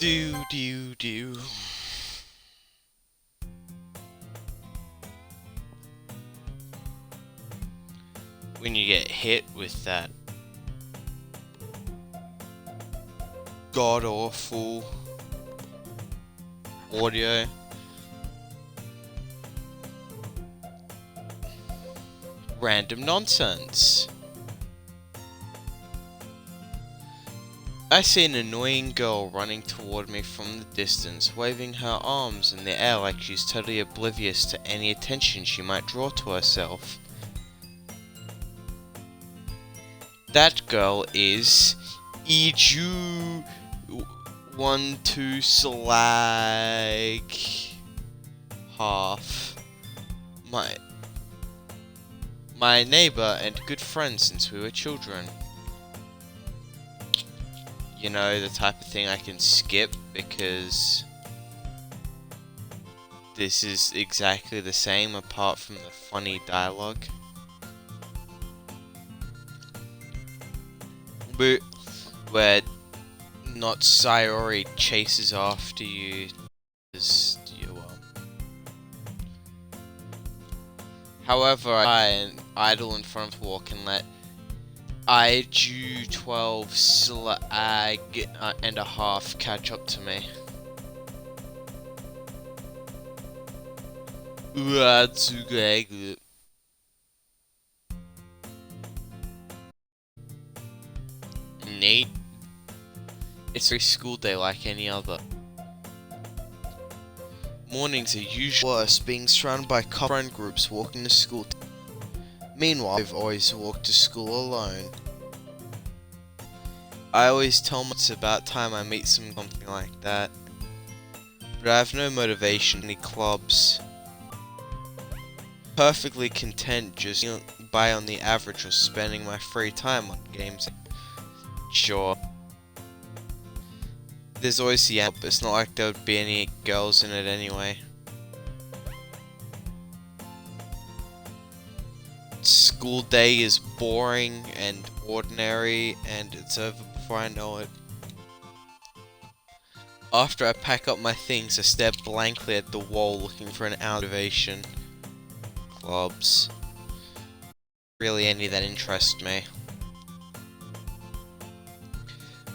Do. When you get hit with that god awful audio. Random nonsense. I see an annoying girl running toward me from the distance, waving her arms in the air like she's totally oblivious to any attention she might draw to herself. That girl is Iju 12 slag half. My neighbor and good friend since we were children. You know, the type of thing I can skip because this is exactly the same apart from the funny dialogue. But where not Sayori chases after you as you However, I idle in front of the walk and let IQ 12 slag and a half catch up to me. Nate, it's a school day like any other. Mornings are usually worse, being surrounded by friend groups walking to school. Meanwhile, I've always walked to school alone. I always tell myself it's about time I meet something like that. But I have no motivation in any clubs. Perfectly content just by on the average of spending my free time on games. Sure. There's always the app, but it's not like there would be any girls in it anyway. School day is boring and ordinary, and it's over before I know it. After I pack up my things, I stare blankly at the wall looking for an motivation. Clubs. Really any that interest me.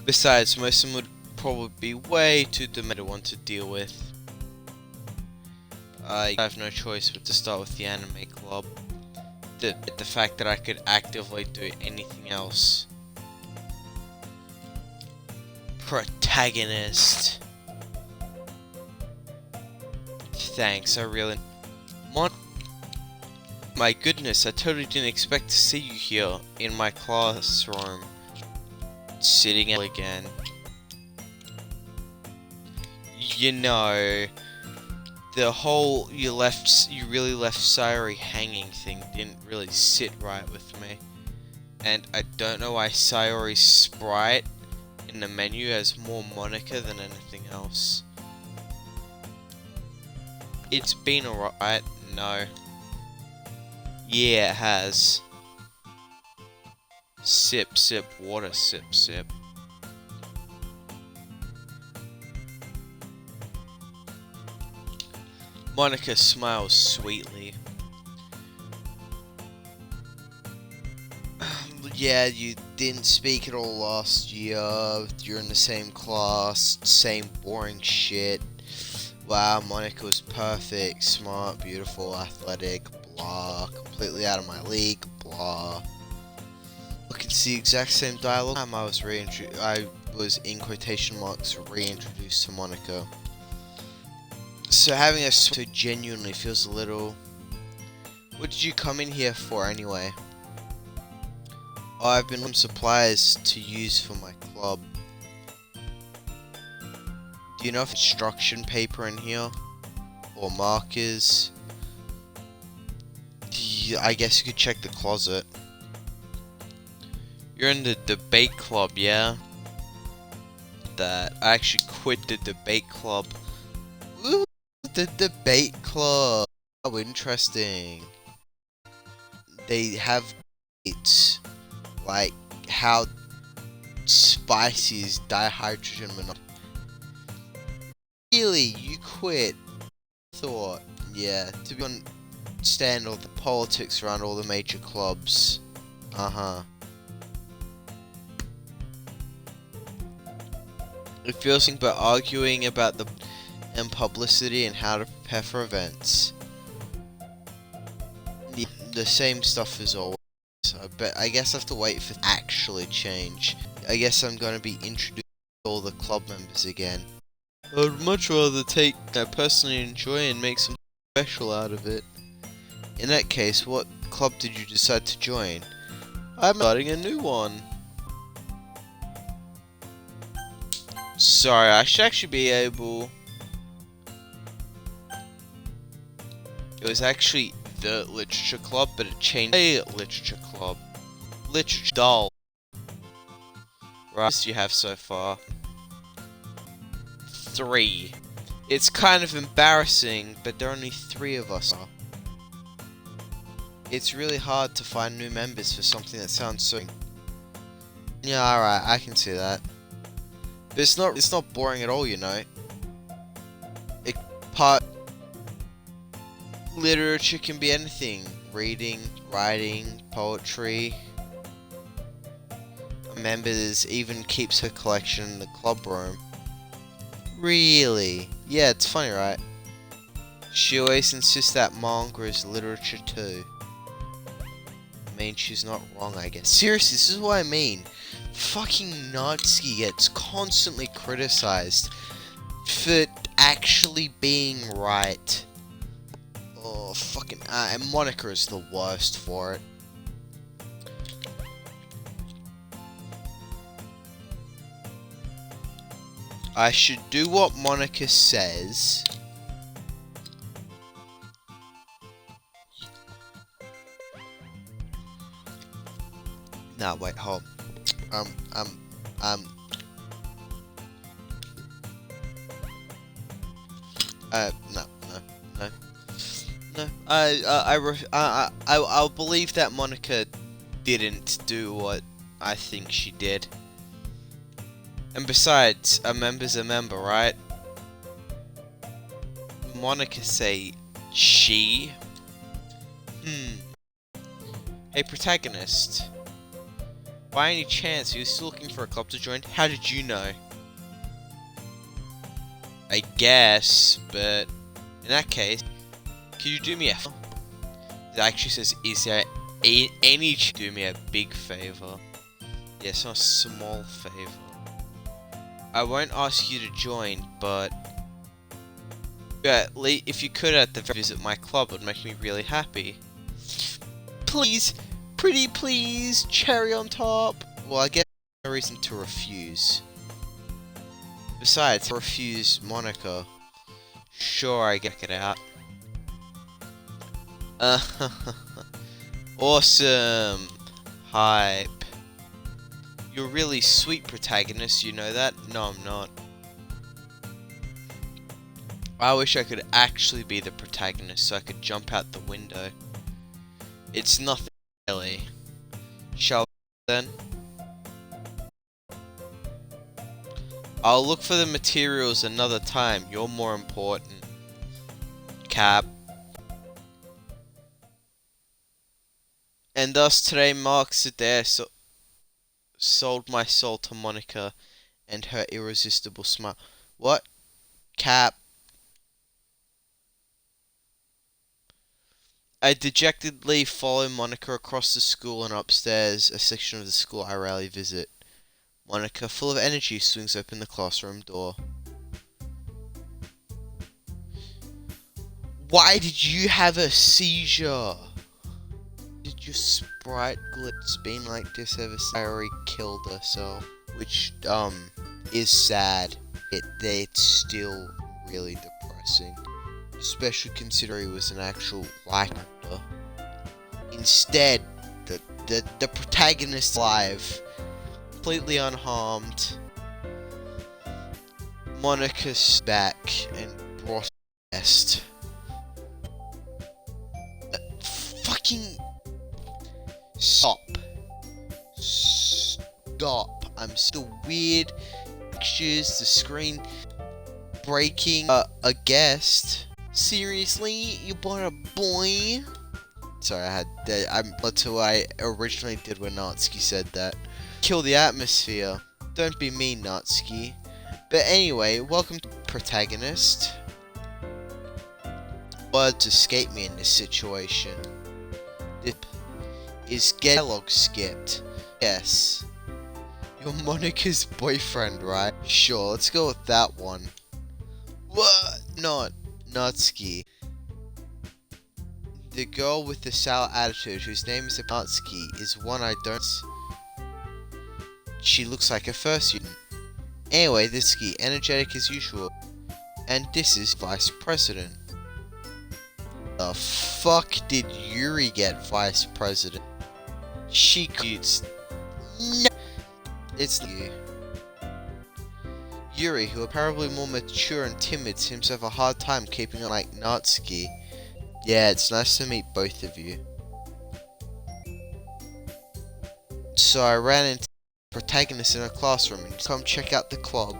Besides, most of them would probably be way too demanding one to deal with. I have no choice but to start with the anime club. The fact that I could actively do anything else. Protagonist. Thanks, I really... My goodness, I totally didn't expect to see you here in my classroom. Sitting again. You know, the whole you really left Sayori hanging thing didn't really sit right with me. And I don't know why Sayori's sprite in the menu has more Monica than anything else. It's been alright, no. Yeah, it has. Sip, sip, water, sip, sip. Monica smiles sweetly. Yeah, you didn't speak at all last year. You're in the same class, same boring shit. Wow, Monica was perfect, smart, beautiful, athletic, blah. Completely out of my league, blah. Look, it's the exact same dialogue. I was in quotation marks reintroduced to Monica. So having a so genuinely feels a little... What did you come in here for anyway? Oh, I've been some supplies to use for my club. Do you know if instruction paper in here? Or markers? I guess you could check the closet. You're in the debate club, yeah? That I actually quit the debate club. Ooh, the debate club. How interesting. They have debates like how spicy is dihydrogen monoxide. Really? You quit? Thought. Yeah, to be understand all the politics around all the major clubs. Uh-huh. It feels like we're arguing about the and publicity and how to prepare for events. The same stuff as always. But I guess I have to wait for it to actually change. I guess I'm gonna be introducing all the club members again. I'd much rather take I personally enjoy and make something special out of it. In that case, what club did you decide to join? I'm starting a new one. Sorry, I should actually be able... It was actually the literature club, but it changed a literature club. Literature dull. Right, you have so far? 3. It's kind of embarrassing, but there are only 3 of us. It's really hard to find new members for something that sounds so... Yeah, alright, I can see that. But it's not boring at all, you know. Literature can be anything. Reading, writing, poetry. Members even keeps her collection in the club room. Really? Yeah, it's funny, right? She always insists that manga is literature too. I mean, she's not wrong, I guess. Seriously, this is what I mean. Fucking Natsuki gets constantly criticized for actually being right. Oh, fucking... and Monica is the worst for it. I should do what Monica says. Nah, wait, hold. No. I'll believe that Monica didn't do what I think she did. And besides, a member's a member, right? Monica say she? Hey, protagonist. By any chance, are you still looking for a club to join? How did you know? I guess, but in that case, can you do me a favor? It actually says, is there any do me a big favor? Yeah, it's not a small favor. I won't ask you to join, but yeah, if you could at the very visit my club, it would make me really happy. Please, pretty please, cherry on top. Well, I guess no reason to refuse. Besides, refuse Monica. Sure, I get it out. Awesome. Hype. You're a really sweet protagonist, you know that? No, I'm not. I wish I could actually be the protagonist so I could jump out the window. It's nothing really. Shall we then? I'll look for the materials another time. You're more important. Cap. And thus today marks the day I sold my soul to Monica and her irresistible smile. What? Cap. I dejectedly follow Monica across the school and upstairs, a section of the school I rarely visit. Monica, full of energy, swings open the classroom door. Why did you have a seizure? Did your sprite glitch been like this ever since I already killed herself? Which, is sad. It's still really depressing. Especially considering it was an actual light actor. Instead, the protagonist alive, completely unharmed. Monica's back and brought best. Fucking stop. Stop. I'm still weird. Pictures, the screen breaking a guest. Seriously, you bought a boy? Sorry, that's who I originally did when Natsuki said that. Kill the atmosphere. Don't be mean, Natsuki. But anyway, welcome to protagonist. Words escape me in this situation. This is dialogue skipped. Yes. You're Monika's boyfriend, right? Sure, let's go with that one. What? Not Natsuki. The girl with the sour attitude, whose name is Natsuki, is one I don't. She looks like a first student. Anyway, this is energetic as usual. And this is Vice President. The fuck did Yuri get Vice President? She cutes. No. It's you. Yuri, who are probably more mature and timid, seems to have a hard time keeping it like Natsuki. Yeah, it's nice to meet both of you. So I ran into the protagonist in a classroom and come check out the club.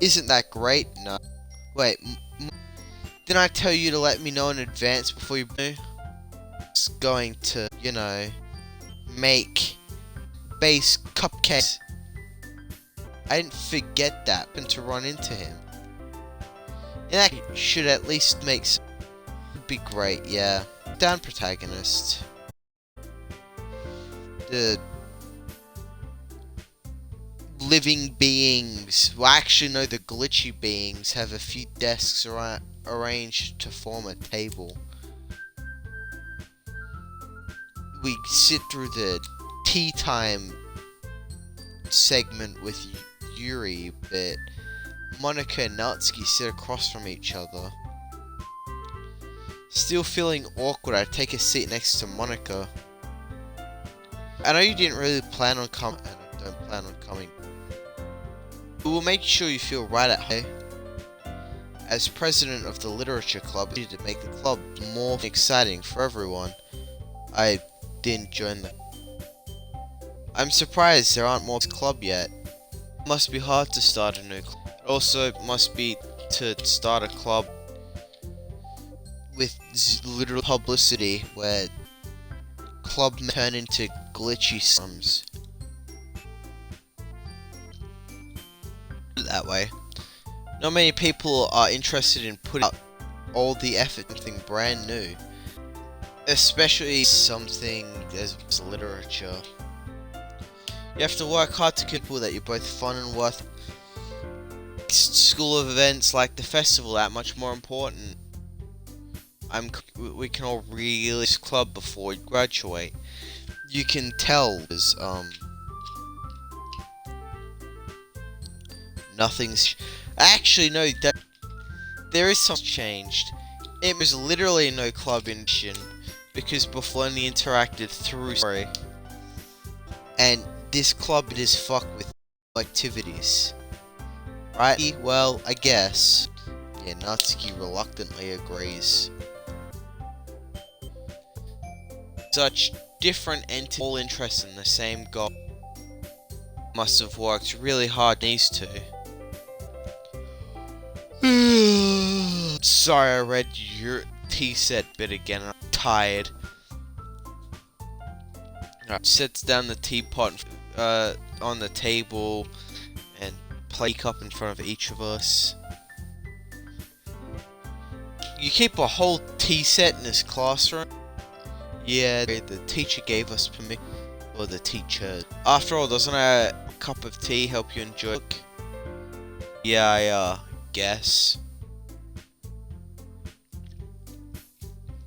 Isn't that great? No. Wait, didn't I tell you to let me know in advance before you knew? It's going to, you know, make base cupcakes. I didn't forget that, and to run into him. And that should at least make sense. Would be great, yeah. Down protagonist. The living beings, well actually no, the glitchy beings have a few desks arranged to form a table. We sit through the tea time segment with Yuri, but Monika and Natsuki sit across from each other. Still feeling awkward, I take a seat next to Monika. I know you didn't really plan on coming, and I don't plan on coming. But we'll make sure you feel right at home. As president of the literature club, I needed to make the club more exciting for everyone. I didn't join the... I'm surprised there aren't more club yet. It must be hard to start a new club. Also, it must be to start a club with literal publicity where club turn into glitchy slums. That way. Not many people are interested in putting out all the effort in something brand new. Especially something as literature. You have to work hard to keep people that you're both fun and worth. School of events like the festival that much more important. We can all really this club before we graduate. You can tell there's nothing's actually no, there is something changed. It was literally no club in because before only interacted through story. And this club is fucked with activities. Right? Well, I guess. Yeah, Natsuki reluctantly agrees. Such different entities, all interested in the same goal. Must have worked really hard these two. Sorry, I read your tea set bit again. I'm tired. Alright, sets down the teapot on the table and play cup in front of each of us. You keep a whole tea set in this classroom? Yeah, the teacher gave us permission. Or the teacher. After all, doesn't a cup of tea help you enjoy it? Yeah, I guess.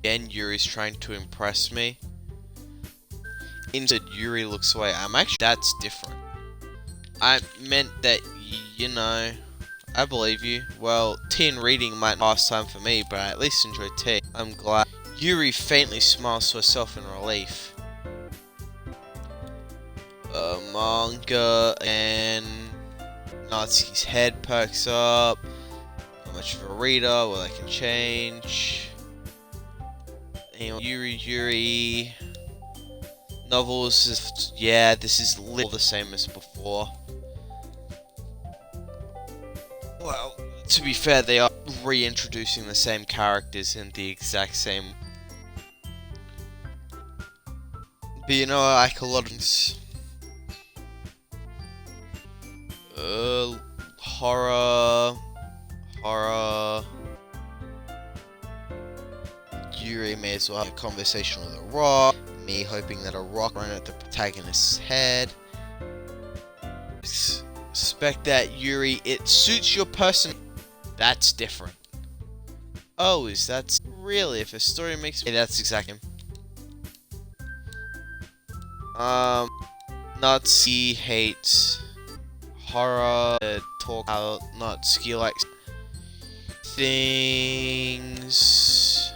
Again, Yuri's trying to impress me. Instead, Yuri looks away. That's different. I meant that, you know, I believe you. Well, tea and reading might not pass time for me, but I at least enjoy tea. I'm glad. Yuri faintly smiles to herself in relief. Manga, and Natsuki's head perks up. Not much of a reader, well I can change. Anyway, Yuri. Novels, yeah, this is literally the same as before. Well, To be fair, they are reintroducing the same characters in the exact same. But you know, I like a lot of horror. Yuri may as well have a conversation with a rock. Me hoping that a rock ran at the protagonist's head. Suspect that Yuri, it suits your person. That's different. Oh, is that really? If a story makes me, that's exactly. Nazi hates horror. Talk out. Natsuki likes things.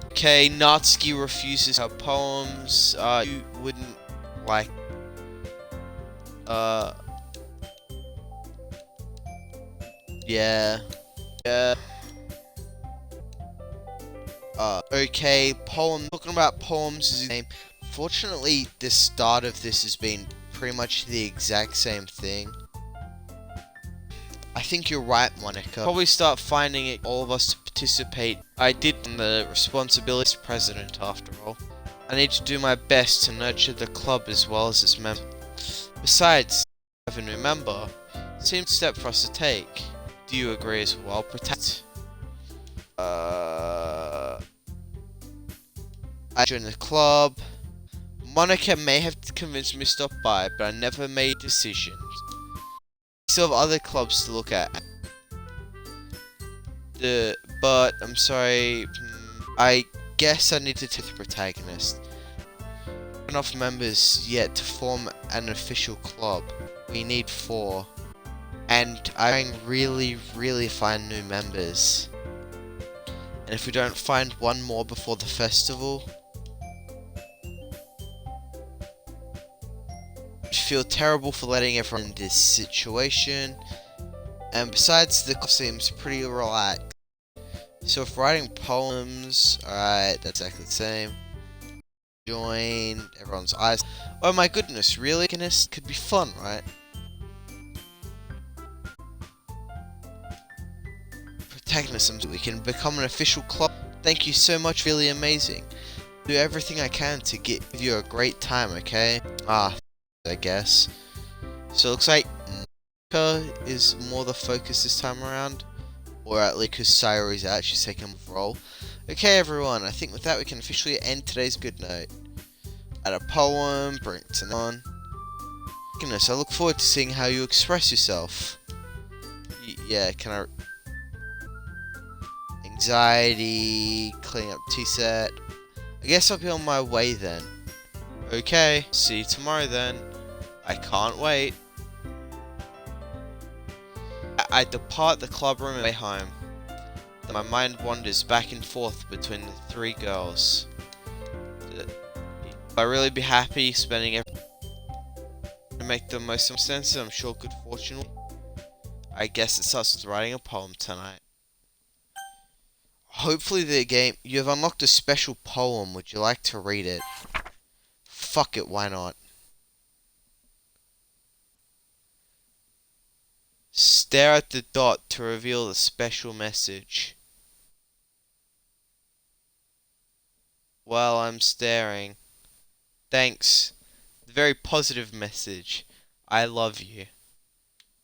Okay, Natsuki refuses her poems. You wouldn't like. Yeah. Okay, poem. Talking about poems is his name. Fortunately, the start of this has been pretty much the exact same thing. I think you're right, Monica. Probably start finding it all of us to participate. I did the responsibility as president after all. I need to do my best to nurture the club as well as its members. Besides, have a new member. Seems a step for us to take. Do you agree as well? Protect. I joined the club. Monica may have convinced me to stop by, but I never made decisions. I still have other clubs to look at. But I'm sorry. I guess I need to take the protagonist. Enough members yet to form an official club. We need 4. And I'm really find new members. And if we don't find one more before the festival, I feel terrible for letting everyone in this situation. And besides, the club seems pretty relaxed. So if writing poems, alright, that's exactly the same. Join, everyone's eyes. Oh my goodness, really? Could be fun, right? Protagonism, we can become an official club. Thank you so much, really amazing. Do everything I can to give you a great time, okay? I guess. So it looks like Monica is more the focus this time around. Or at least because Sayori is actually taking a role. Okay everyone, I think with that we can officially end today's good note. Add a poem, bring it on. Goodness, I look forward to seeing how you express yourself. Yeah, can I... Anxiety, cleaning up tea set. I guess I'll be on my way then. Okay, see you tomorrow then. I can't wait. I depart the club room and way home. My mind wanders back and forth between the 3 girls. I'd really be happy spending every to make the most sense. I'm sure good fortune. I guess it starts with writing a poem tonight. Hopefully the game... You have unlocked a special poem. Would you like to read it? Fuck it, why not? Stare at the dot to reveal the special message. Well, I'm staring. Thanks. Very positive message. I love you.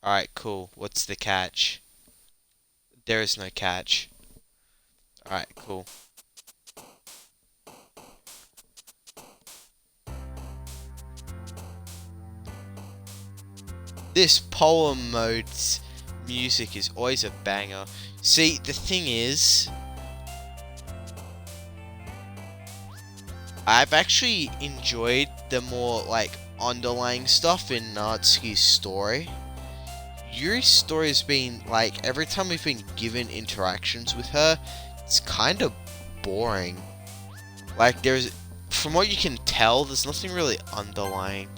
Alright, cool. What's the catch? There is no catch. Alright, cool. This poem mode's music is always a banger. See, the thing is, I've actually enjoyed the more, like, underlying stuff in Natsuki's story. Yuri's story has been, like, every time we've been given interactions with her, it's kind of boring. Like, from what you can tell, there's nothing really underlying.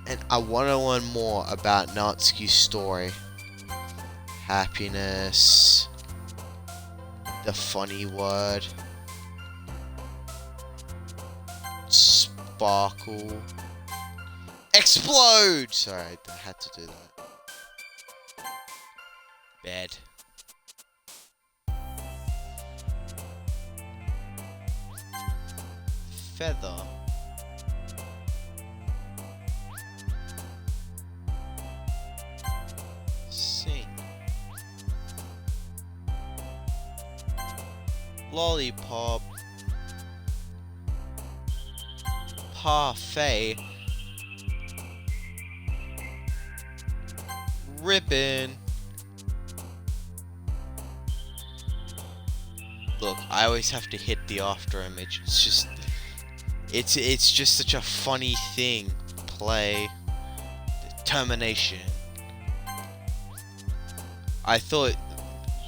And I want to learn more about Natsuki's story. Happiness. The funny word. Sparkle. Explode! Sorry, I had to do that. Bad. Feather. Sing. Lollipop. Parfait. Ribbon. Look, I always have to hit the after image. It's just, it's just such a funny thing. Play. Determination. I thought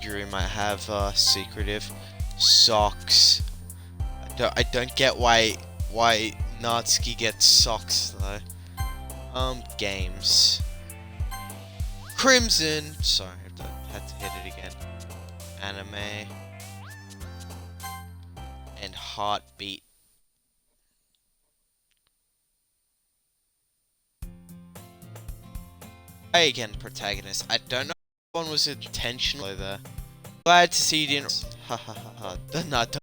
Yuri might have secretive socks. I don't get why Natsuki gets socks though. Games. Crimson. Sorry, I had to hit it again. Anime. And heartbeat. Again, protagonist. I don't know if one was intentional there. Glad to see you didn't. Ha ha ha ha. No, don't.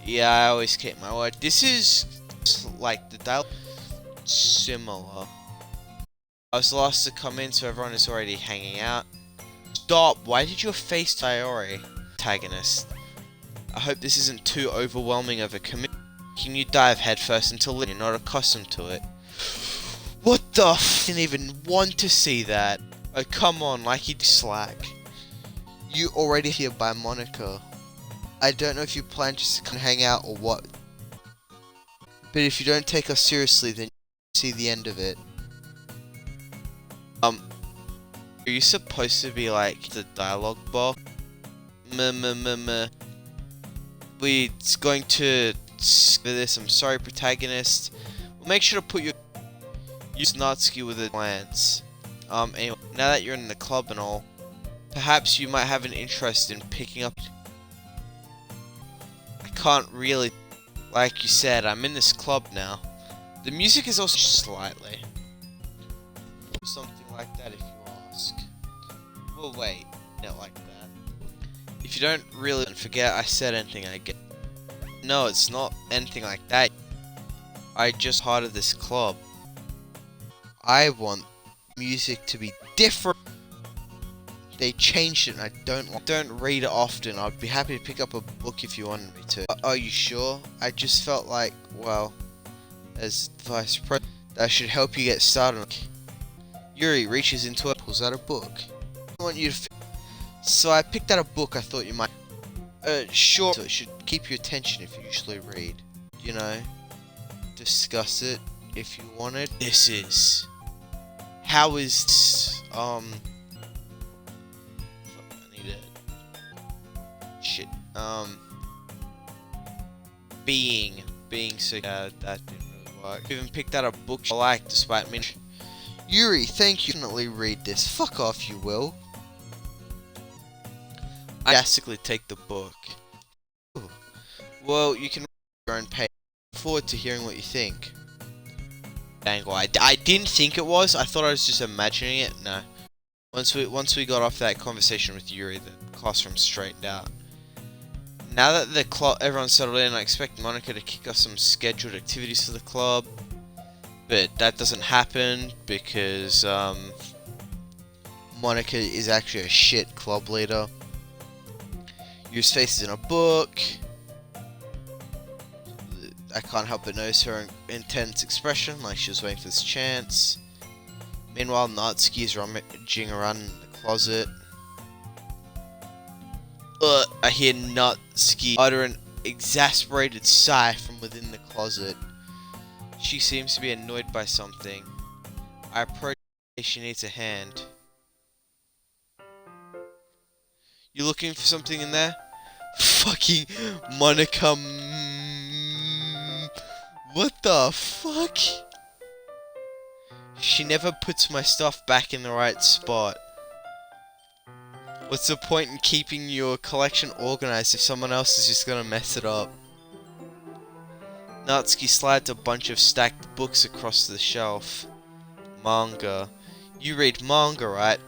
Yeah, I always keep my word. This is like the dialogue similar. I was the last to come in, so everyone is already hanging out. Stop! Why did your face Iori? Protagonist. I hope this isn't too overwhelming of a commitment. Can you dive headfirst until you're not accustomed to it? What the f? Didn't even want to see that. Oh, come on, like you slack. You already here by Monica. I don't know if you plan just to come hang out or what. But if you don't take us seriously, then you see the end of it. Are you supposed to be like the dialogue box? We're going to for this. I'm sorry, protagonist. We'll make sure to put your use Natsuki with a glance. Anyway, now that you're in the club and all, perhaps you might have an interest in picking up. I can't really, like you said, I'm in this club now. The music is also slightly something like that if you ask. Well, wait, not like that. If you don't really forget I said anything, I get. No, it's not anything like that. I just part of this club. I want music to be different. They changed it and I don't read it often. I'd be happy to pick up a book if you wanted me to. Are you sure? I just felt like, well, as vice president, that should help you get started. Yuri reaches into it, pulls out a book. I want you to. So I picked out a book I thought you might. Sure. So it should keep your attention if you usually read. You know, discuss it if you wanted. This is. How is this, I need it. Shit. Being so. That didn't really work. I even picked out a book I like, despite me. Yuri, thank you. Definitely read this. Fuck off, you will. I basically take the book. Ooh. Well, you can read your own page. Look forward to hearing what you think. Angle. I didn't think it was. I thought I was just imagining it. No. Once we got off that conversation with Yuri, the classroom straightened out. Now that the everyone's settled in, I expect Monica to kick off some scheduled activities for the club. But that doesn't happen because Monica is actually a shit club leader. Yuri's face is in a book. I can't help but notice her intense expression, like she was waiting for this chance. Meanwhile, Natsuki is rummaging around in the closet. I hear Natsuki utter an exasperated sigh from within the closet. She seems to be annoyed by something. I approach her. She needs a hand. You looking for something in there? Fucking Monica. What the fuck? She never puts my stuff back in the right spot. What's the point in keeping your collection organized if someone else is just gonna mess it up? Natsuki slides a bunch of stacked books across the shelf. Manga. You read manga, right?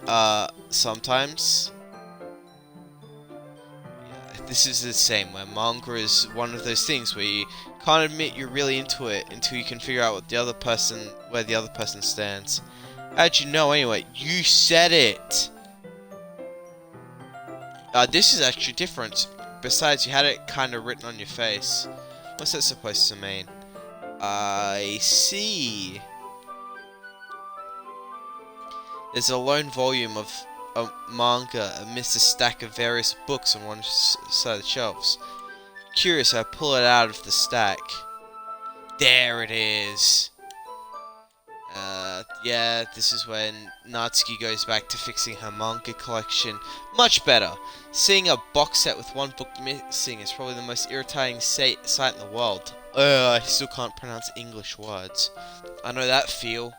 Sometimes. Yeah, this is the same, where manga is one of those things where you can't admit you're really into it until you can figure out where the other person stands. How'd you know anyway? You said it! This is actually different. Besides, you had it kinda written on your face. What's that supposed to mean? I see. There's a lone volume of a manga amidst a stack of various books on one side of the shelves. Curious, I pull it out of the stack. There it is. Yeah, this is when Natsuki goes back to fixing her manga collection. Much better. Seeing a box set with one book missing is probably the most irritating sight in the world. I still can't pronounce English words. I know that feel.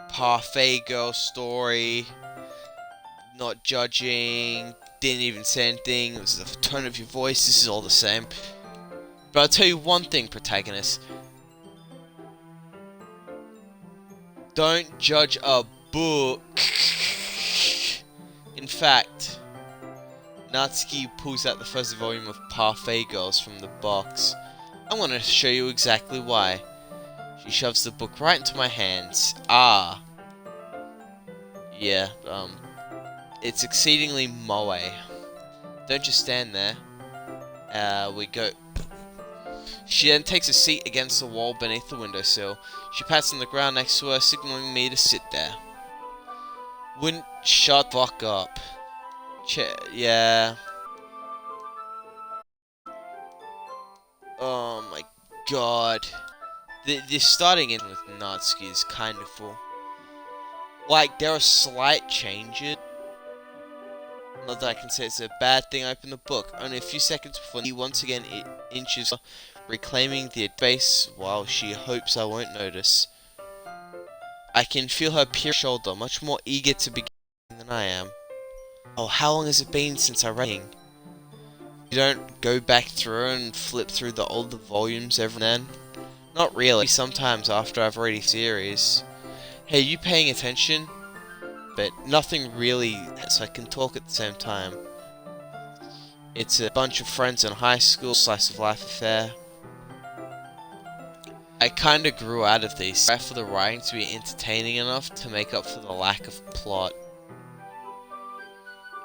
Parfait girl story. Not judging. Didn't even say anything. It was the tone of your voice. This is all the same. But I'll tell you one thing, protagonist. Don't judge a book. In fact, Natsuki pulls out the first volume of Parfait Girls from the box. I'm gonna show you exactly why. She shoves the book right into my hands. Yeah, it's exceedingly moe. Don't just stand there. We go. She then takes a seat against the wall beneath the windowsill. She pats on the ground next to her, signaling me to sit there. Wouldn't shut the fuck up. Yeah. Oh my god. This starting in with Natsuki is kind of full. Like, there are slight changes. Not that I can say it's a bad thing. I open the book. Only a few seconds before he once again inches, reclaiming the base while she hopes I won't notice. I can feel her peer shoulder, much more eager to begin than I am. Oh, how long has it been since I read? You don't go back through and flip through the older volumes every now and then? Not really. Sometimes after I've read a series. Hey, you paying attention? But nothing really, so I can talk at the same time. It's a bunch of friends in high school, slice of life affair. I kinda grew out of these, try for the writing to be entertaining enough to make up for the lack of plot.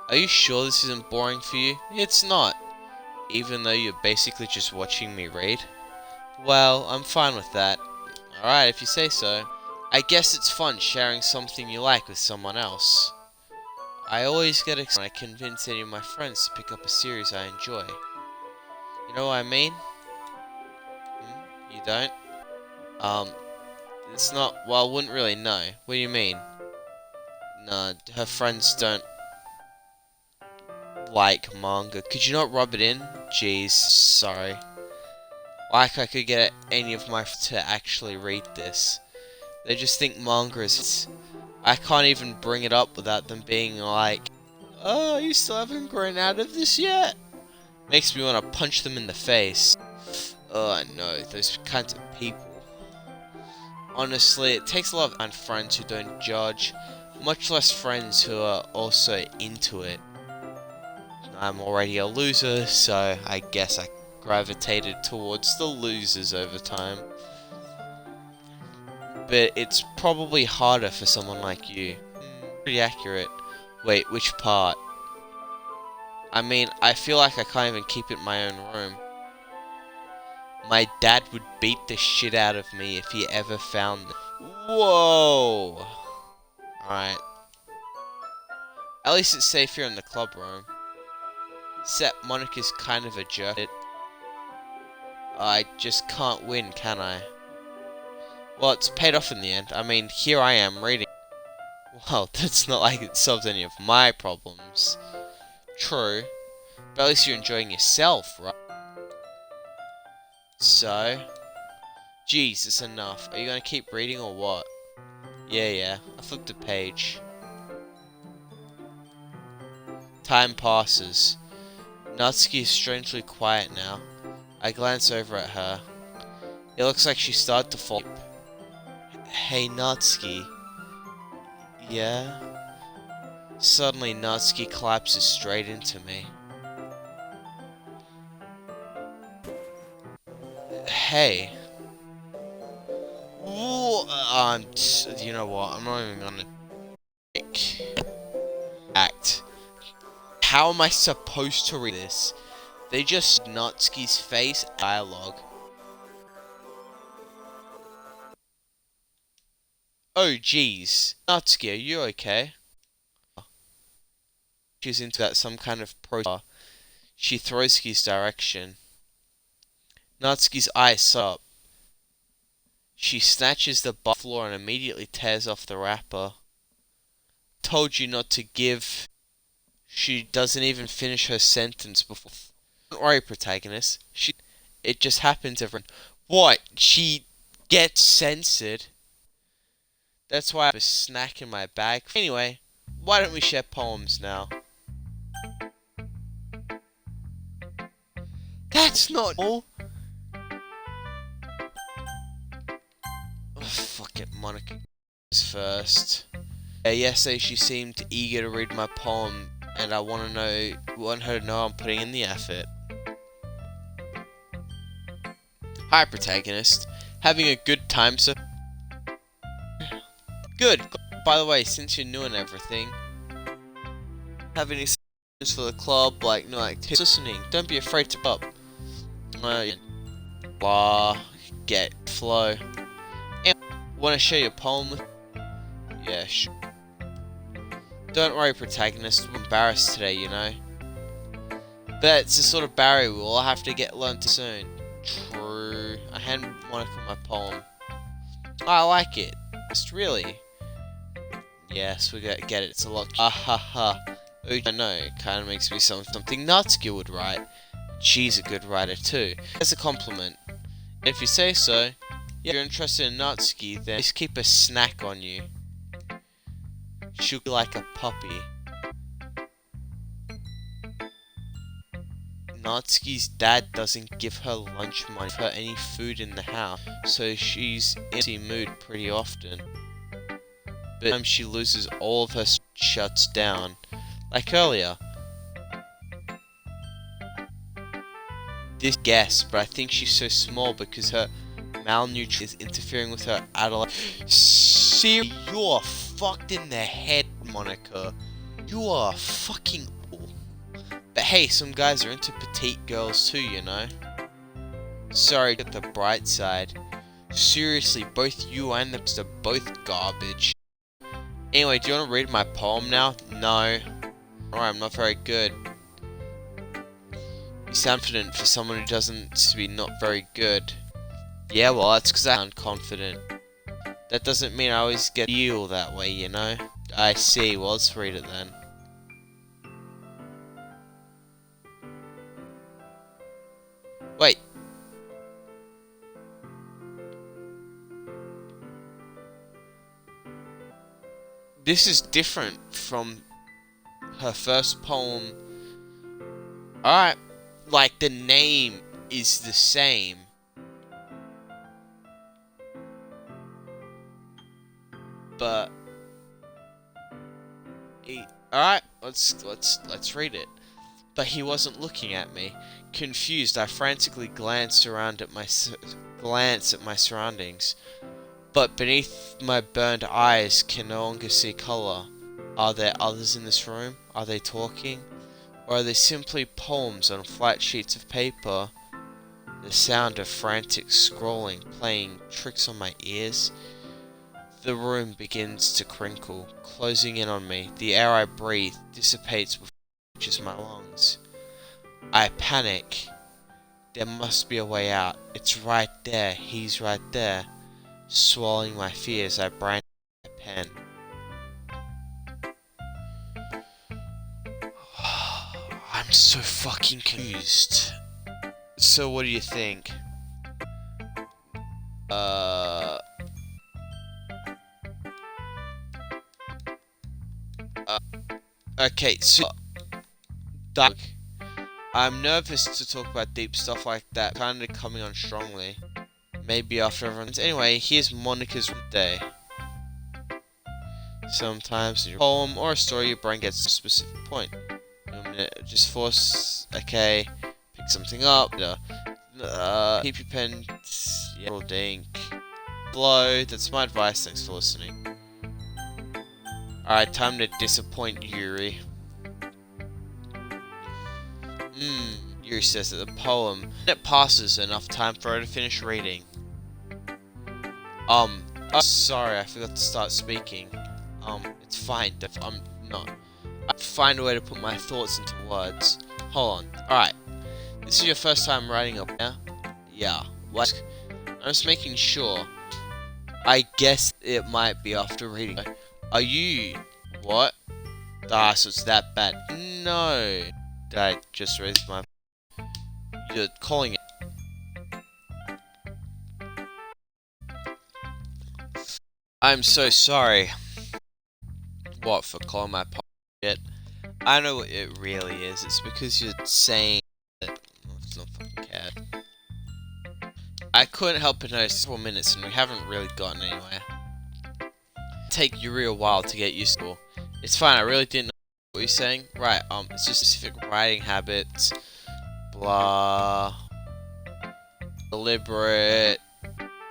Are you sure this isn't boring for you? It's not, even though you're basically just watching me read. Well, I'm fine with that. Alright, if you say so. I guess it's fun sharing something you like with someone else. I always get excited when I convince any of my friends to pick up a series I enjoy. You know what I mean? You don't? It's not, well, I wouldn't really know. What do you mean? No, her friends don't like manga. Could you not rub it in? Jeez, sorry. Like I could get any of my friends to actually read this. They just think manga is... I can't even bring it up without them being like, oh, you still haven't grown out of this yet? Makes me want to punch them in the face. Oh, I know, those kinds of people. Honestly, it takes a lot of friends who don't judge, much less friends who are also into it. I'm already a loser, so I guess I gravitated towards the losers over time. But it's probably harder for someone like you. Pretty accurate. Wait, which part? I mean, I feel like I can't even keep it in my own room. My dad would beat the shit out of me if he ever found it. Whoa! Alright. At least it's safe here in the club room. Except Monica's kind of a jerk. I just can't win, can I? Well, it's paid off in the end. I mean, here I am reading. Well, that's not like it solves any of my problems. True. But at least you're enjoying yourself, right? So? Jeez, it's enough. Are you gonna keep reading or what? Yeah. I flipped a page. Time passes. Natsuki is strangely quiet now. I glance over at her. It looks like she started to fall. Hey Natsuki. Yeah? Suddenly Natsuki collapses straight into me. Hey. You know what? I'm not even gonna act. How am I supposed to read this? They just Natsuki's face dialogue. Oh jeez. Natsuki, are you okay? She's into that some kind of pro. She throws his direction. Natsuki's eyes up. She snatches the floor and immediately tears off the wrapper. Told you not to give. She doesn't even finish her sentence before. Don't worry, protagonist. It just happens, everyone. What? She gets censored? That's why I have a snack in my bag. Anyway, why don't we share poems now? That's not all. Oh, fuck it, Monica is first. Yesterday she seemed eager to read my poem, and I want her to know I'm putting in the effort. Hi, protagonist. Having a good time, sir? Good. By the way, since you're new and everything, have any suggestions for the club, like no activities? Listening. Don't be afraid to up. Blah. Get flow. And want to share your poem with? Yeah, sure. Don't worry, protagonist. I'm embarrassed today, you know. But it's a sort of barrier we'll all have to get learned to soon. True. I hand Monica my poem. Oh, I like it. Just really. Yes, we get it. It's a lot. Ah ha ha. I know. It kind of makes me something Natsuki would write. She's a good writer too. As a compliment. If you say so. Yeah, if you're interested in Natsuki, then just keep a snack on you. She'll be like a puppy. Natsuki's dad doesn't give her lunch money, give her any food in the house, so she's in a mood pretty often. But time she loses all of her shuts down, like earlier. This guess, but I think she's so small because her malnutrition is interfering with her adult. Seriously, you are fucked in the head, Monica. You are fucking. But hey, some guys are into petite girls too, you know. Sorry, get the bright side. Seriously, both you and the are both garbage. Anyway, do you want to read my poem now? No. Alright, I'm not very good. You sound confident for someone who doesn't to be not very good. Yeah, well, that's because I sound confident. That doesn't mean I always get feel that way, you know. I see. Well, let's read it then. Wait. This is different from her first poem. Alright. Like, the name is the same. But alright, let's read it. But he wasn't looking at me. Confused, I frantically glanced around at my surroundings. But beneath my burned eyes can no longer see color. Are there others in this room? Are they talking? Or are they simply poems on flat sheets of paper? The sound of frantic scrolling playing tricks on my ears. The room begins to crinkle, closing in on me. The air I breathe dissipates before it reaches my lungs. I panic. There must be a way out. It's right there. He's right there. Swallowing my fears, I brandish my pen. I'm so fucking confused. So what do you think? Okay, so Doug. I'm nervous to talk about deep stuff like that, kinda coming on strongly. Maybe after everyone's. Anyway, here's Monica's day. Sometimes in your poem or a story, your brain gets to a specific point. Just force, okay, pick something up, keep your pen, yeah, or dink. Blow, that's my advice, thanks for listening. Alright, time to disappoint Yuri. Yuri says that the poem, it passes enough time for her to finish reading. Sorry, I forgot to start speaking. It's fine, I'm not. I find a way to put my thoughts into words. Hold on. Alright. This is your first time writing a poem, yeah? What? I'm just making sure. I guess it might be after reading. Are you... What? Ah, so it's that bad. No. I just raised my... You're calling it. I'm so sorry. What, for calling my poem shit? I know what it really is. It's because you're saying that... It's not fucking cat. I couldn't help but notice 4 minutes and we haven't really gotten anywhere. Take Yuri a while to get used to. It's fine, I really didn't know what you're saying. Right, it's just specific writing habits. Blah. Deliberate.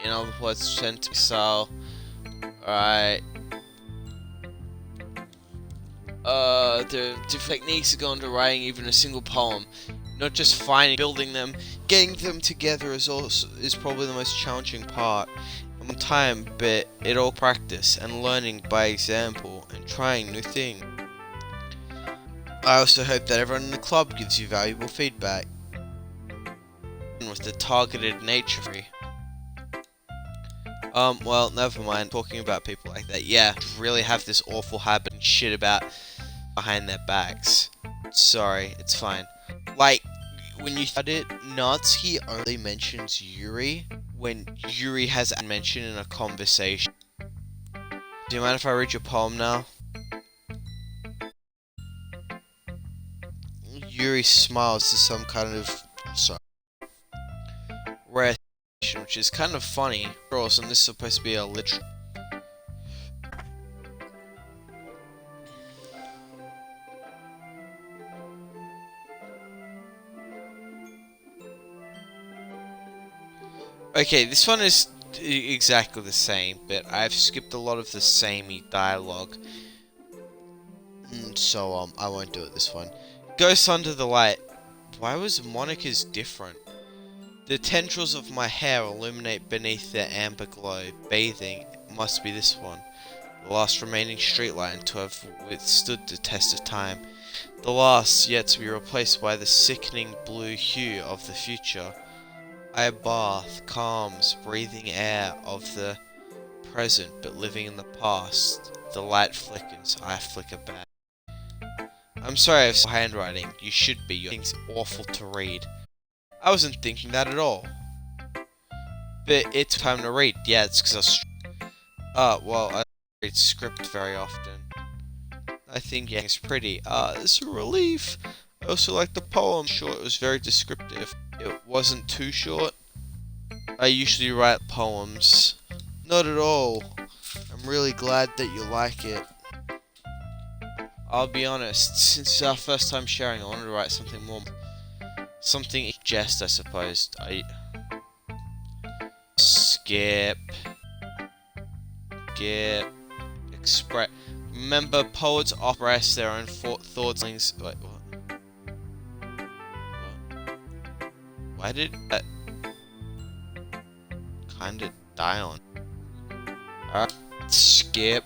In other words, tend to so. Alright. There are different techniques that go into writing even a single poem. Not just finding, building them, getting them together is probably the most challenging part. And time, but it all practice and learning by example and trying new things. I also hope that everyone in the club gives you valuable feedback. With the targeted nature free. Well, never mind talking about people like that. Yeah, really have this awful habit and shit about behind their backs. Sorry, it's fine. Like, when you study it, Natsuki only mentions Yuri when Yuri has a mention in a conversation. Do you mind if I read your poem now? Yuri smiles to some kind of... sorry. Rare, which is kind of funny. And this is supposed to be a literal... Okay, this one is exactly the same, but I've skipped a lot of the samey dialogue. So, I won't do it this one. Ghost under the light. Why was Monica's different? The tendrils of my hair illuminate beneath their amber glow. Bathing must be this one. The last remaining streetlight to have withstood the test of time. The last yet to be replaced by the sickening blue hue of the future. I bath, calms, breathing air of the present, but living in the past. The light flickers, I flicker back. I'm sorry I've handwriting. You should be. Your thing's awful to read. I wasn't thinking that at all. But it's time to read. Yeah, it's because well, I don't read script very often. I think yeah, it's pretty. It's a relief. I also like the poem. Short, it was very descriptive. It wasn't too short. I usually write poems. Not at all. I'm really glad that you like it. I'll be honest, since it's our first time sharing, I wanted to write something more... something jest, I suppose. Skip. Express. Remember, poets express their own thoughts. Wait, what? Why did that kinda die on? Alright, skip.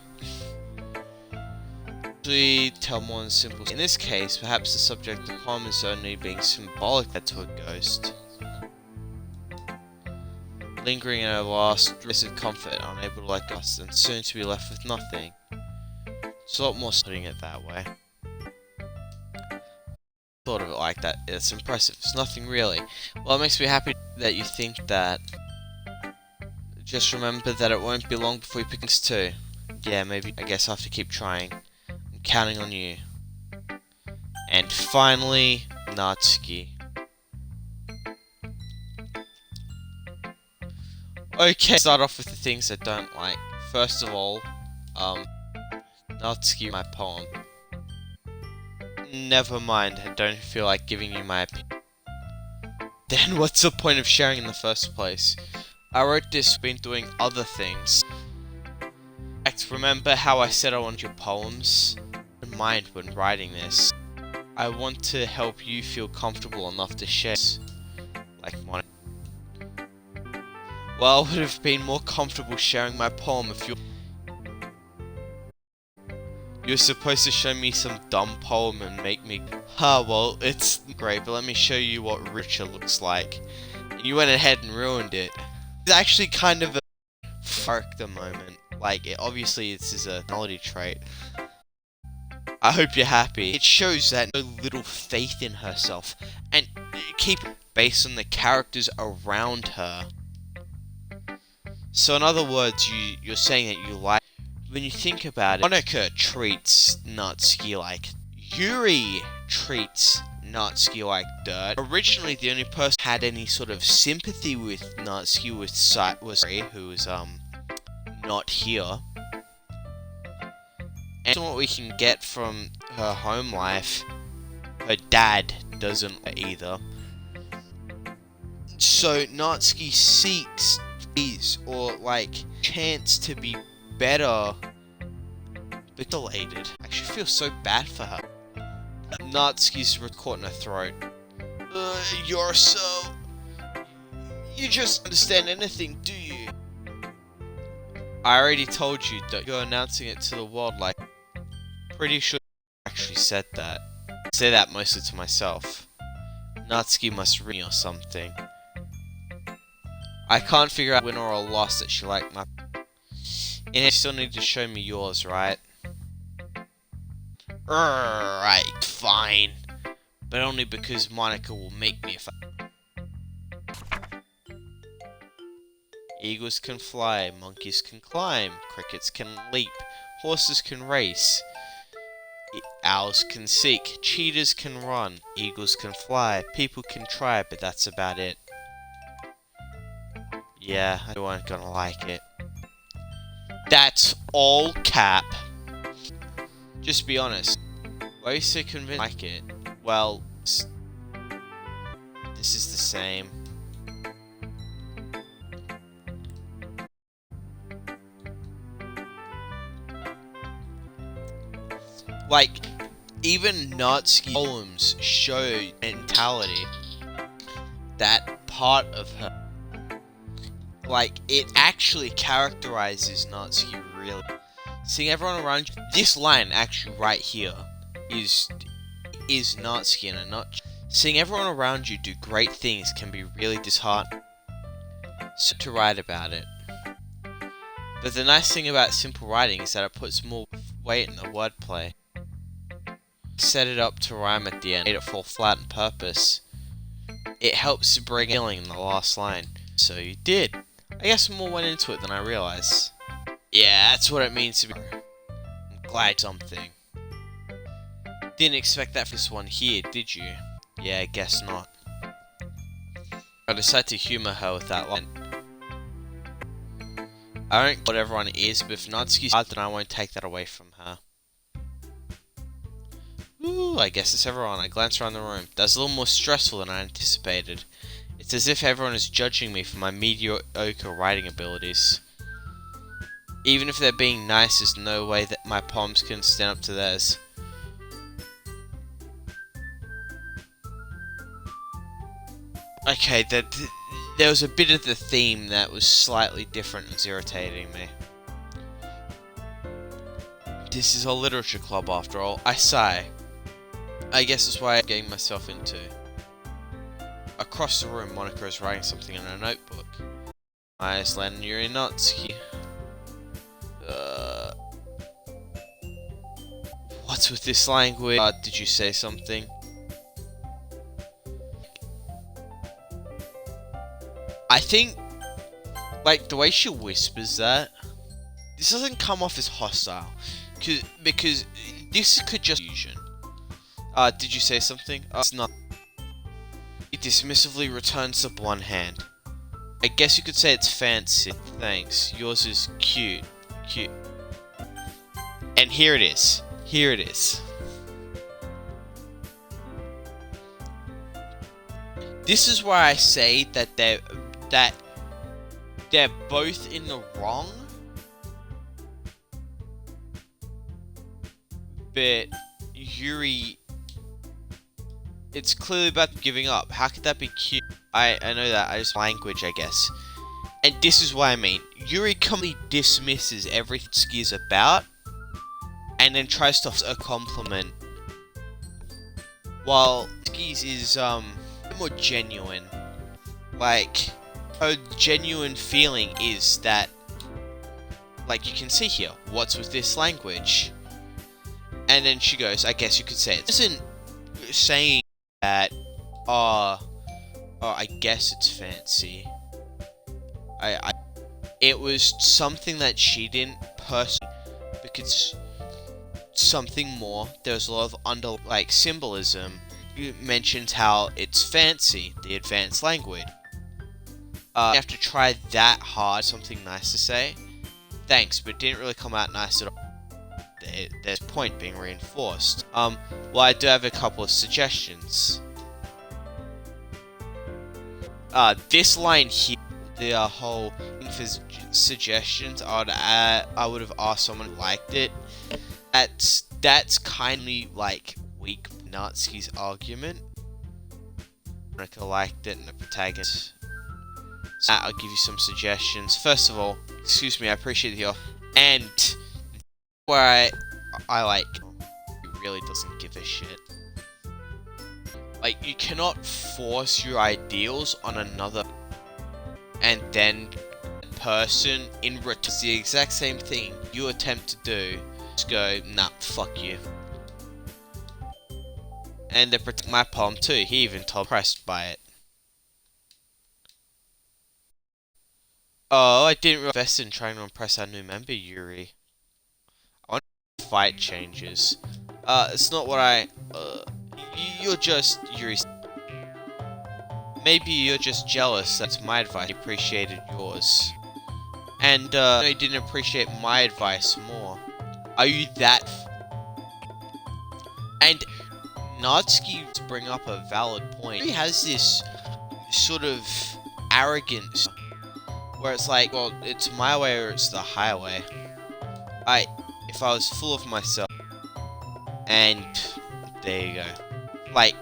Actually, tell more in simple. In this case, perhaps the subject of the poem is only being symbolic to a ghost. Lingering in a last trace of comfort, unable to let us, and soon to be left with nothing. It's a lot more putting it that way. Thought of it like that. It's impressive. It's nothing really. Well, it makes me happy that you think that. Just remember that it won't be long before you pick things too. Yeah, maybe. I guess I have to keep trying. I'm counting on you. And finally, Natsuki. Okay, start off with the things I don't like. First of all, Natsuki, my poem. Never mind, I don't feel like giving you my opinion. Then what's the point of sharing in the first place? I wrote this, been doing other things. Remember how I said I wanted your poems? In mind when writing this. I want to help you feel comfortable enough to share. Like mine. Well, I would have been more comfortable sharing my poem if you're supposed to show me some dumb poem and make me... well, it's great, but let me show you what richer looks like. And you went ahead and ruined it. It's actually kind of a character moment. Like, obviously this is a personality trait. I hope you're happy. It shows that no little faith in herself. And keep it based on the characters around her. So in other words, you're saying that you like... When you think about it, Monika treats Natsuki like... Yuri treats Natsuki like dirt. Originally, the only person who had any sort of sympathy with Natsuki was Yuri, who was, not here. And what we can get from her home life, her dad doesn't either. So Natsuki seeks peace or like chance to be better, but delayed. I actually feel so bad for her. Natsuki's caught in her throat. You're so... You just understand anything, do you? I already told you that you're announcing it to the world, like... Pretty sure I actually said that. I say that mostly to myself. Natsuki must ring or something. I can't figure out win or a loss that she liked my... And you still need to show me yours, right? Right, fine. But only because Monika will make me if I... Eagles can fly, monkeys can climb, crickets can leap, horses can race, owls can seek, cheetahs can run, eagles can fly, people can try, but that's about it. Yeah, I wasn't gonna like it. That's all cap. Just be honest. Why are you so convinced I like it? Well, this is the same. Like, even Natsuki poems show mentality. That part of her. Like, it actually characterizes Natsuki really. Seeing everyone around you, this line actually right here is Natsuki in a nutshell. Seeing everyone around you do great things can be really disheartening. So to write about it. But the nice thing about simple writing is that it puts more weight in the wordplay. Set it up to rhyme at the end, made it fall flat on purpose. It helps to bring feeling in the last line. So you did. I guess more went into it than I realized. Yeah, that's what it means to be... I'm glad something. Didn't expect that for this one here, did you? Yeah, I guess not. I decided to humor her with that line. I don't know what everyone is, but if Natsuki's hard, then I won't take that away from her. Ooh, I guess it's everyone. I glance around the room. That's a little more stressful than I anticipated. It's as if everyone is judging me for my mediocre writing abilities. Even if they're being nice, there's no way that my poems can stand up to theirs. Okay, there was a bit of the theme that was slightly different and was irritating me. This is a literature club after all. I sigh. I guess that's why I'm getting myself into. Across the room, Monika is writing something in her notebook. My eyes land on Yuri Natsuki. What's with this language? Did you say something? I think, like, the way she whispers that, this doesn't come off as hostile. Because this could just be fusion. Did you say something? It's not. He dismissively returns the one hand. I guess you could say it's fancy. Thanks. Yours is cute. Cute. And here it is. Here it is. This is where I say that they're both in the wrong. But Yuri, it's clearly about giving up. How could that be cute? I know that. I just language, I guess. And this is what I mean. Yuri completely dismisses everything Natsuki is about, and then tries to a compliment. While Natsuki's is more genuine. Like, her genuine feeling is that, like you can see here, what's with this language? And then she goes, I guess you could say it isn't saying that, oh, I guess it's fancy. It was something that she didn't personally, because something more. There was a lot of symbolism. It mentions how it's fancy, the advanced language. You have to try that hard, something nice to say. Thanks, but it didn't really come out nice at all. There's point being reinforced. Well, I do have a couple of suggestions. This line here, the whole thing for suggestions, I would have asked someone who liked it. That's kindly like weak Natsuki's argument. Monica liked it and the protagonist. So I'll give you some suggestions. First of all, excuse me, I appreciate the offer. And where I like, he really doesn't give a shit. Like, you cannot force your ideals on another, and then person in return the exact same thing you attempt to do, just go, nah, fuck you. And they protect my poem too. He even told impressed by it. Oh, I didn't invest in trying to impress our new member, Yuri. I want to fight changes. It's not what I. You're just Yuri. Maybe you're just jealous. That's my advice. I appreciated yours, and you didn't appreciate my advice more. Are you that? And Natsuki to bring up a valid point. He has this sort of arrogance where it's like, well, it's my way or it's the highway. If I was full of myself, and there you go. Like,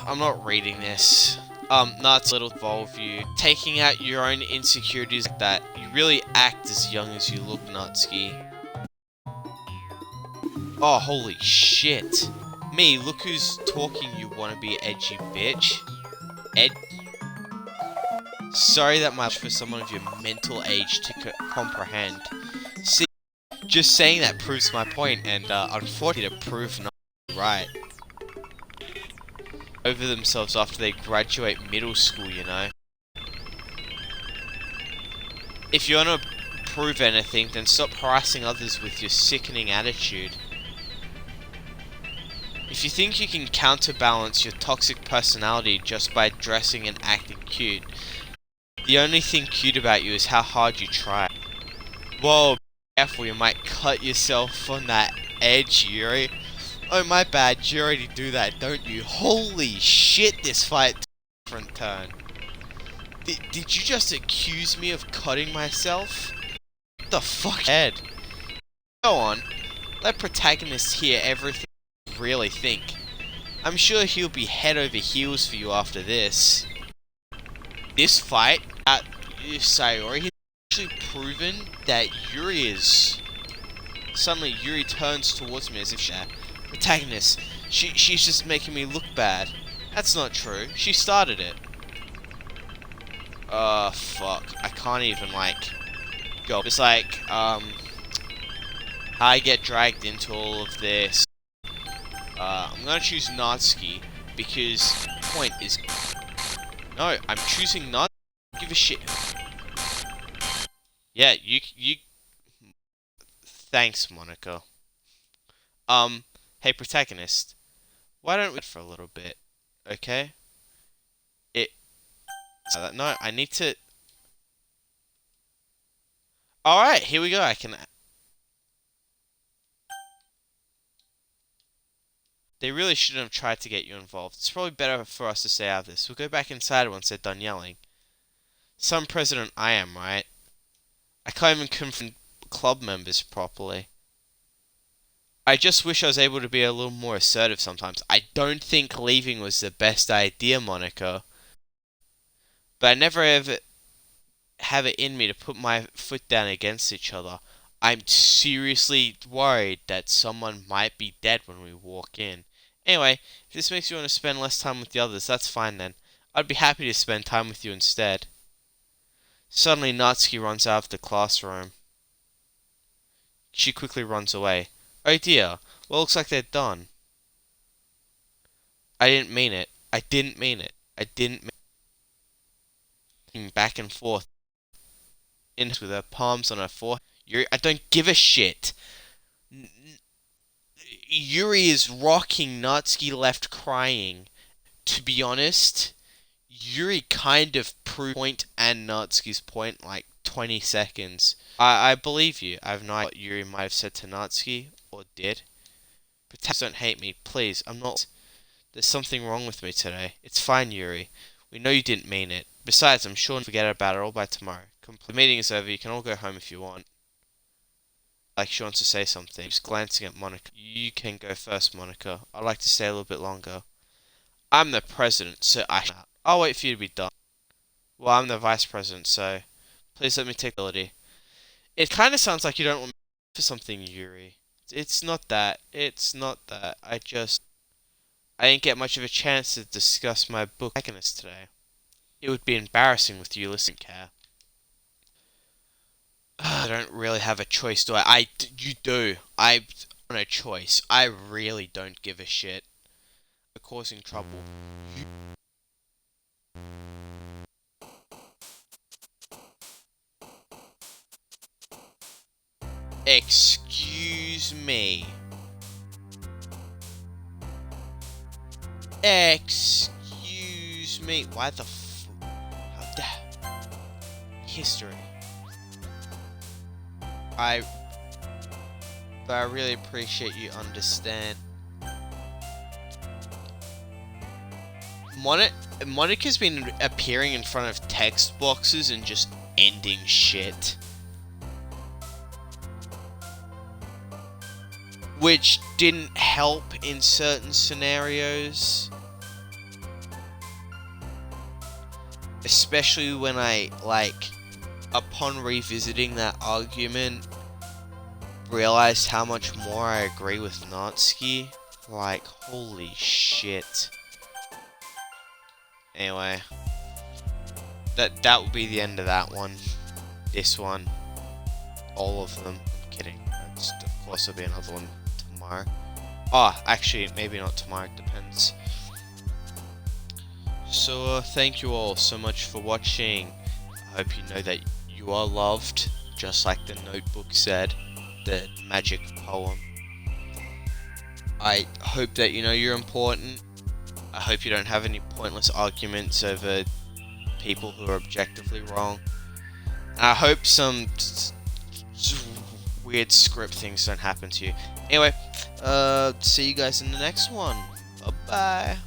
I'm not reading this. Natsuki little involve you. Taking out your own insecurities like that. You really act as young as you look, Natsuki. Oh, holy shit. Me, look who's talking, you wanna be edgy bitch. Sorry that much for someone of your mental age to comprehend. See, just saying that proves my point, and unfortunately to prove not right. Over themselves after they graduate middle school, you know. If you want to prove anything, then stop harassing others with your sickening attitude. If you think you can counterbalance your toxic personality just by dressing and acting cute, the only thing cute about you is how hard you try. Whoa, be careful, you might cut yourself on that edge, Yuri. Oh, my bad, you already do that, don't you? Holy shit, this fight took a different turn. Did you just accuse me of cutting myself? What the fuck, head? Go on, let protagonist hear everything you really think. I'm sure he'll be head over heels for you after this. This fight at Sayori has actually proven that Yuri is... Suddenly Yuri turns towards me as if she's protagonist. She's just making me look bad. That's not true. She started it. Fuck. I can't even, like, go. It's like, how I get dragged into all of this. I'm gonna choose Natsuki because the point is... No, I'm choosing Natsuki. Give a shit. Yeah, you... Thanks, Monica. Hey protagonist, why don't we for a little bit, okay? It. No, I need to. All right, here we go. I can. They really shouldn't have tried to get you involved. It's probably better for us to stay out of this. We'll go back inside once they're done yelling. Some president I am, right? I can't even confront club members properly. I just wish I was able to be a little more assertive sometimes. I don't think leaving was the best idea, Monica. But I never ever have it in me to put my foot down against each other. I'm seriously worried that someone might be dead when we walk in. Anyway, if this makes you want to spend less time with the others, that's fine then. I'd be happy to spend time with you instead. Suddenly, Natsuki runs out of the classroom. She quickly runs away. Oh dear, well, looks like they're done. I didn't mean it. I didn't mean it. I didn't mean back and forth with her palms on her forehead. Yuri, I don't give a shit. Yuri is rocking. Natsuki left crying. To be honest, Yuri kind of proved point and Natsuki's point like 20 seconds. I believe you. I have no idea what Yuri might have said to Natsuki or did. Pretend don't hate me, please. I'm not. There's something wrong with me today. It's fine, Yuri. We know you didn't mean it. Besides, I'm sure you'll forget about it all by tomorrow. The meeting is over. You can all go home if you want. Like she wants to say something. Just glancing at Monica. You can go first, Monica. I'd like to stay a little bit longer. I'm the president, so I'll wait for you to be done. Well, I'm the vice president, so please let me take the ability. It kind of sounds like you don't want me for something, Yuri. It's not that. It's not that. I didn't get much of a chance to discuss my book protagonist today. It would be embarrassing with you listening, care. I don't really have a choice, do I? You do. I want a choice. I really don't give a shit. You're causing trouble. Excuse me. Excuse me. Why the how the history? I really appreciate you understand. Monica's been appearing in front of text boxes and just ending shit. Which didn't help in certain scenarios. Especially when I, upon revisiting that argument, realized how much more I agree with Natsuki. Like, holy shit. Anyway, that will be the end of that one. This one, all of them. I'm kidding. Of course, there'll be another one tomorrow. Oh, actually, maybe not tomorrow. It depends. So, thank you all so much for watching. I hope you know that you are loved, just like the notebook said, the magic poem. I hope that you know you're important. I hope you don't have any pointless arguments over people who are objectively wrong. I hope some weird script things don't happen to you. Anyway, see you guys in the next one. Bye-bye.